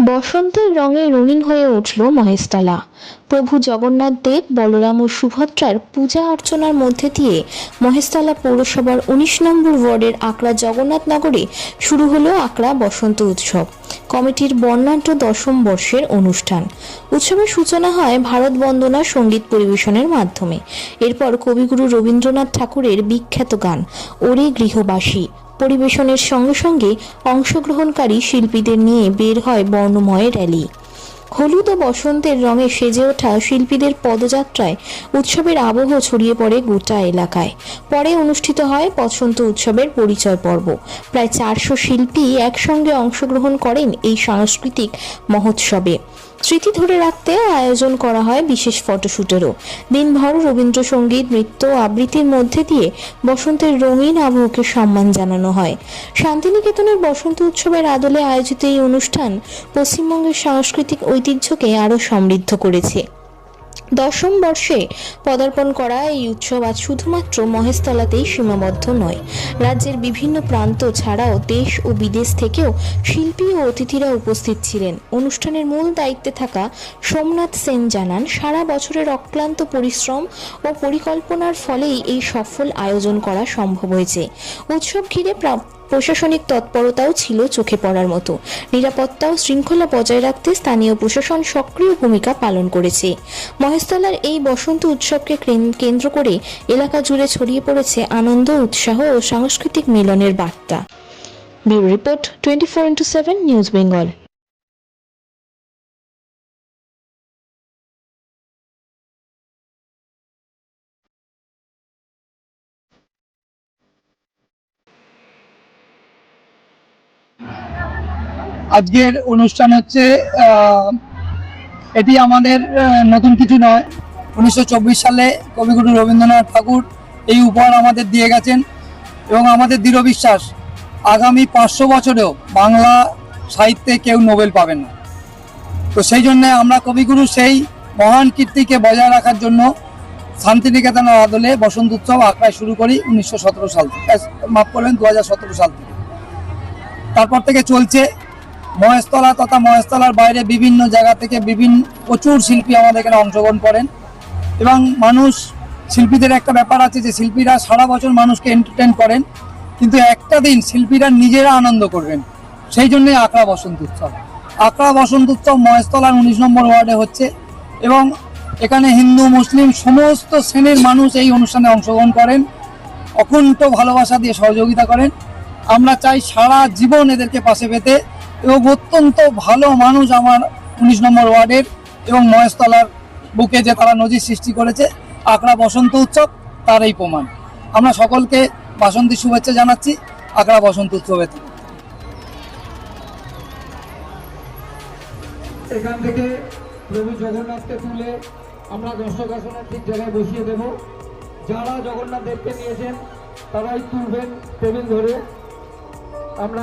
বসন্তের রঙে রঙিন হয়ে উঠল মহেশতলা। প্রভু জগন্নাথ দেব, বলরাম ও সুভদ্রার পূজা অর্চনার মধ্যে দিয়ে মহেশতলা পৌরসভার ১৯ নম্বর ওয়ার্ডের আকড়া জগন্নাথনগরে শুরু হলো আকড়া বসন্ত উৎসব কমিটির বর্ণাঢ্য ১০ম বর্ষের অনুষ্ঠান। উৎসবের সূচনা হয় ভারত বন্দনা সঙ্গীত পরিবেশনের মাধ্যমে। এরপর কবিগুরু রবীন্দ্রনাথ ঠাকুরের বিখ্যাত গান ওরে গৃহবাসী পরিবেশনের সঙ্গে সঙ্গে অংশগ্রহণকারী শিল্পীদের নিয়ে বের হয় বর্ণময় র্যালি। হলুদ ও বসন্তের রঙে সেজে ওঠা শিল্পীদের পদযাত্রায় উৎসবের আবহ ছড়িয়ে পড়ে গোটা এলাকায়। পরে অনুষ্ঠিত হয় বসন্ত উৎসবের পরিচয় পর্ব। প্রায় ৪০০ শিল্পী একসঙ্গে অংশগ্রহণ করেন এই সাংস্কৃতিক মহোৎসবে। স্মৃতি ধরে রাখতে আয়োজন করা হয় বিশেষ ফটোশুটেরও। দিনভর রবীন্দ্রসঙ্গীত, নৃত্য, আবৃত্তির মধ্যে দিয়ে বসন্তের রঙিন আবহকে সম্মান জানানো হয়। শান্তিনিকেতনের বসন্ত উৎসবের আদলে আয়োজিত এই অনুষ্ঠান পশ্চিমবঙ্গের সাংস্কৃতিক ঐতিহ্যকে আরও সমৃদ্ধ করেছে। ১০ম বর্ষে পদার্পণ করা এই উৎসব আজ শুধুমাত্র মহেশতলাতেই সীমাবদ্ধ নয়। রাজ্যের বিভিন্ন প্রান্ত ছাড়াও দেশ ও বিদেশ থেকেও শিল্পী ও অতিথিরা উপস্থিত ছিলেন। অনুষ্ঠানের মূল দায়িত্বে থাকা সোমনাথ সেন জানান, সারা বছরের অক্লান্ত পরিশ্রম ও পরিকল্পনার ফলেই এই সফল আয়োজন করা সম্ভব হয়েছে। উৎসব ঘিরে প্রশাসনিক তৎপরতাও ছিল চোখে পড়ার মতো। নিরাপত্তা ও শৃঙ্খলা বজায় রাখতে স্থানীয় প্রশাসন সক্রিয় ভূমিকা পালন করেছে। মহেশতলার এই বসন্ত উৎসবকে কেন্দ্র করে এলাকা জুড়ে ছড়িয়ে পড়েছে আনন্দ, উৎসাহ ও সাংস্কৃতিক মিলনের বার্তা। Bureau report 24x7 news Bengal. আজকের অনুষ্ঠান হচ্ছে এটি আমাদের নতুন কিছু নয়। 1924 সালে কবিগুরু রবীন্দ্রনাথ ঠাকুর এই উপহার আমাদের দিয়ে গেছেন এবং আমাদের দৃঢ় বিশ্বাস আগামী 500 বছরেও বাংলা সাহিত্যে কেউ নোবেল পাবেন না। তো সেই জন্য আমরা কবিগুরু সেই মহান কীর্তিকে বজায় রাখার জন্য শান্তিনিকেতনের আদলে বসন্ত উৎসব আঁকড়ায় শুরু করি 1917 সাল থেকে, মাফ করবেন 2017 সাল থেকে। তারপর থেকে চলছে। মহেশতলা তথা মহেশতলার বাইরে বিভিন্ন জায়গা থেকে প্রচুর শিল্পী আমাদের এখানে অংশগ্রহণ করেন এবং মানুষ, শিল্পীদের একটা ব্যাপার আছে যে শিল্পীরা সারা বছর মানুষকে এন্টারটেন করেন, কিন্তু একটা দিন শিল্পীরা নিজেরা আনন্দ করবেন। সেই জন্যই আকড়া বসন্ত উৎসব। আকড়া বসন্ত উৎসব মহেশতলার 19 নম্বর ওয়ার্ডে হচ্ছে এবং এখানে হিন্দু, মুসলিম সমস্ত শ্রেণীর মানুষ এই অনুষ্ঠানে অংশগ্রহণ করেন, অকুণ্ঠ ভালোবাসা দিয়ে সহযোগিতা করেন। আমরা চাই সারা জীবন এদেরকে পাশে পেতে এবং অত্যন্ত ভালো মানুষ আমার 19 নম্বর ওয়ার্ডের এবং মহেশতলার বুকে যে তারা নজির সৃষ্টি করেছে আকড়া বসন্ত উৎসব তার এই প্রমাণ। আমরা সকলকে বাসন্তী শুভেচ্ছা জানাচ্ছি আকড়া বসন্ত উৎসবের। এখান থেকে প্রভু জগন্নাথকে তুলে আমরা দর্শক আসনের ঠিক জায়গায় বসিয়ে দেব। যারা জগন্নাথ দেবকে নিয়েছেন তারাই তুলবেন টেবিল ধরে। আমরা